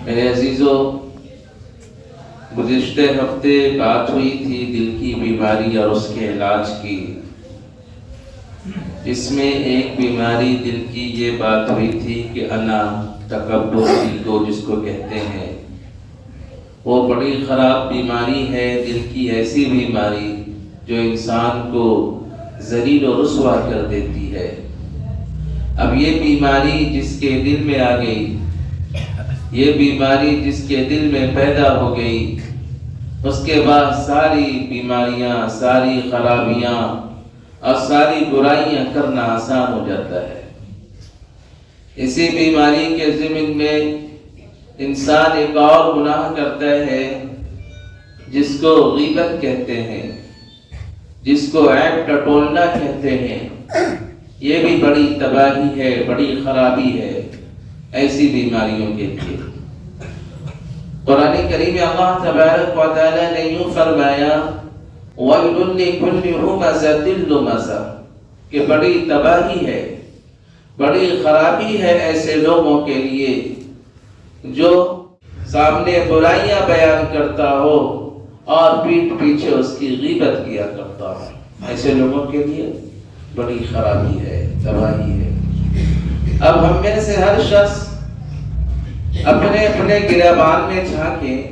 میرے عزیزو، گزشتہ ہفتے بات ہوئی تھی دل کی بیماری اور اس کے علاج کی، جس میں ایک بیماری دل کی یہ بات ہوئی تھی کہ انا، تکبر، ایگو جس کو کہتے ہیں، وہ بڑی خراب بیماری ہے، دل کی ایسی بیماری جو انسان کو ذلیل و رسوا کر دیتی ہے۔ اب یہ بیماری جس کے دل میں آ گئی، یہ بیماری جس کے دل میں پیدا ہو گئی، اس کے بعد ساری بیماریاں، ساری خرابیاں اور ساری برائیاں کرنا آسان ہو جاتا ہے۔ اسی بیماری کے ضمن میں انسان ایک اور گناہ کرتا ہے جس کو غیبت کہتے ہیں، جس کو عیب ٹٹولنا کہتے ہیں۔ یہ بھی بڑی تباہی ہے، بڑی خرابی ہے ایسی بیماریوں کے لیے۔ قرآن کریم میں اللہ تبارک و تعالی نے یوں فرمایا وَيْلٌ لِكُلِّ هُمَزَةٍ لُمَزَةٍ کہ بڑی تباہی ہے، بڑی خرابی ہے ایسے لوگوں کے لیے جو سامنے برائیاں بیان کرتا ہو اور پیٹھ پیچھے اس کی غیبت کیا کرتا ہو۔ ایسے لوگوں کے لیے بڑی خرابی ہے، تباہی ہے۔ اب ہم میں سے ہر شخص اپنے اپنے گریبان میں جھانکیں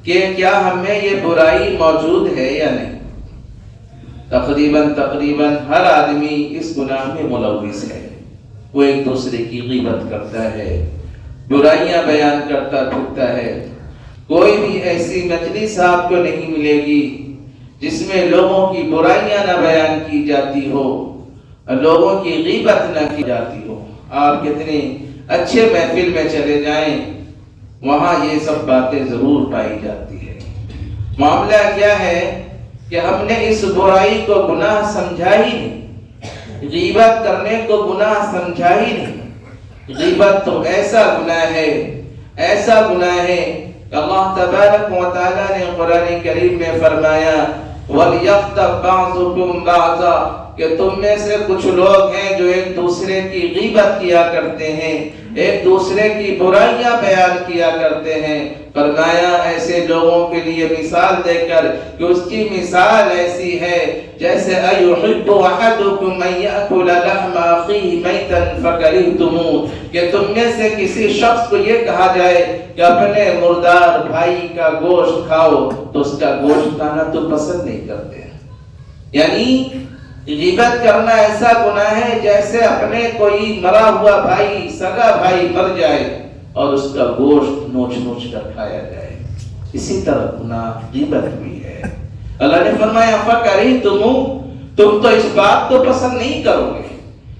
کہ کیا ہم میں یہ برائی موجود ہے یا نہیں۔ تقریباً ہر آدمی اس گناہ میں ملوث ہے۔ وہ ایک دوسرے کی غیبت کرتا ہے، برائیاں بیان کرتا پھرتا ہے۔ کوئی بھی ایسی مجلس آپ کو نہیں ملے گی جس میں لوگوں کی برائیاں نہ بیان کی جاتی ہو، لوگوں کی غیبت نہ کی جاتی ہو۔ آپ کتنے اچھے محفل میں چلے جائیں، وہاں یہ سب باتیں ضرور پائی جاتی ہے۔ معاملہ کیا ہے کہ ہم نے اس برائی کو گناہ سمجھا ہی نہیں، غیبت کرنے کو گناہ سمجھا ہی نہیں۔ غیبت تو ایسا گناہ ہے، ایسا گناہ ہے کہ اللہ تبارک و تعالی نے قرآن کریم میں فرمایا وَلْيَغْتَبْ بَعْضُكُمْ بَعْضًا کہ تم میں سے کچھ لوگ ہیں جو ایک دوسرے کی غیبت کیا کرتے ہیں، ایک دوسرے کی برائیاں بیان کیا کرتے ہیں۔ فرمایا ایسے لوگوں کے لیے مثال دے کر کہ اس کی مثال ایسی ہے جیسے أَيُحِبُّ أَحَدُكُمْ أَن يَأْكُلَ لَحْمَ أَخِيهِ مَيْتًا فَكَرِهْتُمُوهُ کہ تم میں سے کسی شخص کو یہ کہا جائے کہ اپنے مردار بھائی کا گوشت کھاؤ تو اس کا گوشت کھانا تو پسند نہیں کرتے۔ یعنی غیبت کرنا ایسا گناہ ہے جیسے اپنے کوئی مرا ہوا بھائی، سگا بھائی مر جائے اور اس کا گوشت نوچ نوچ کر کھایا جائے۔ اسی طرح گناہ غیبت بھی ہے۔ اللہ نے فرمایا فَكَرِهْتُمُوهُ تم تو اس بات کو پسند نہیں کرو گے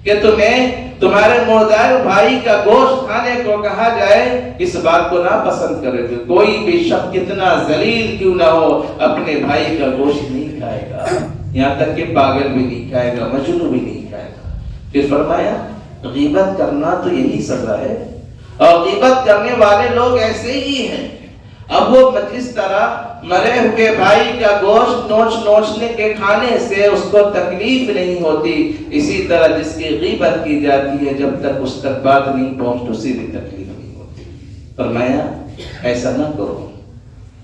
کہ تمہیں تمہارے مردار بھائی کا گوشت کھانے کو کہا جائے، اس بات کو نہ پسند کرے گے۔ کوئی بھی شخص کتنا ذلیل کیوں نہ ہو اپنے بھائی کا گوشت نہیں کھائے گا، یہاں تک کہ پاگل بھی نہیں کھائے گا، مجنون بھی نہیں کھائے گا۔ پھر فرمایا غیبت کرنا تو یہی سزا ہے، اور غیبت کرنے والے لوگ ایسے ہی ہیں۔ اب وہ جس طرح مرے ہوئے بھائی کا گوشت نوچنے کے کھانے سے اس کو تکلیف نہیں ہوتی، اسی طرح جس کی غیبت کی جاتی ہے جب تک اس تک بات نہیں پہنچتی اسے بھی تکلیف نہیں ہوتی۔ فرمایا ایسا نہ کرو،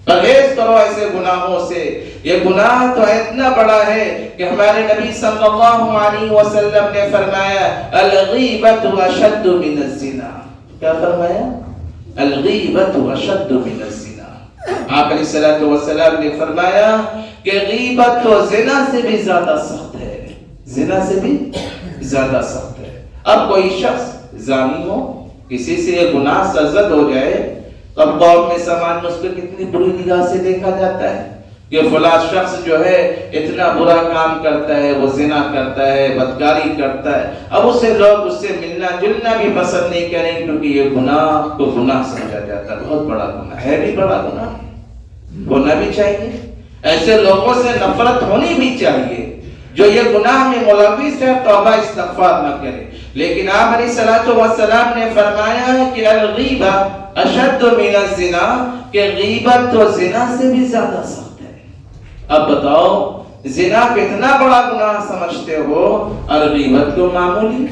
پرہیز کرو ایسے گناہوں سے۔ یہ گناہ تو اتنا بڑا ہے کہ ہمارے نبی صلی اللہ علیہ وسلم نے فرمایا الغیبۃ اشد من الزنا۔ کیا فرمایا؟ الغیبۃ اشد من الزنا۔ آپ علیہ الصلوۃ والسلام نے فرمایا کہ غیبت تو زنا سے بھی زیادہ سخت ہے، زنا سے بھی زیادہ سخت ہے۔ اب کوئی شخص زانی ہو، کسی سے یہ گناہ سرزد ہو جائے، اب قوم میں سامان میں اس کو کتنی بری نگاہ سے دیکھا جاتا ہے کہ فلاں شخص جو ہے اتنا برا کام کرتا ہے، وہ زنا کرتا ہے، بدکاری کرتا ہے۔ اب اسے لوگ اس سے ملنا جلنا بھی پسند نہیں کریں کیونکہ یہ گناہ کو گناہ سمجھا جاتا ہے، بہت بڑا گناہ ہے، بھی بڑا گناہ ہونا بھی چاہیے۔ ایسے لوگوں سے نفرت ہونی بھی چاہیے جو یہ گناہ میں ملوث ہے، توبہ استغفار نہ کرے۔ لیکن آپ علیہ الصلوۃ والسلام نے فرمایا کہ الغیبہ اشد من الزنا کہ غیبت تو زنا سے بھی زیادہ سخت ہے۔ اب بتاؤ زنا کتنا بڑا گناہ سمجھتے ہو اور غیبت کو معمولی؟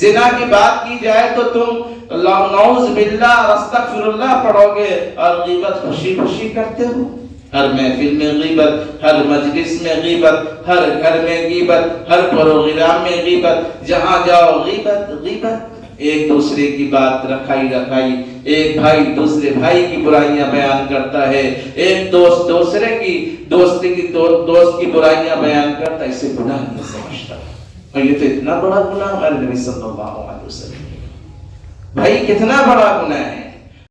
زنا کی بات کی جائے تو تم اللہ نعوذ باللہ استغفر اللہ پڑھو گے اور غیبت خوشی خوشی کرتے ہو. ہر محفل میں غیبت، ہر مجلس میں غیبت، ہر گھر میں غیبت، ہر پروگرام میں غیبت، جہاں جاؤ غیبت غیبت. ایک دوسرے کی بات رکھائی، ایک بھائی دوسرے بھائی کی برائیاں بیان کرتا ہے، ایک دوست دوسرے کی دوست کی برائیاں بیان کرتا ہے، اسے گناہ نہیں سمجھتا. اور یہ تو اتنا بڑا گناہ ہے. نبی صلی اللہ علیہ وسلم بھائی کتنا بڑا گناہ ہے.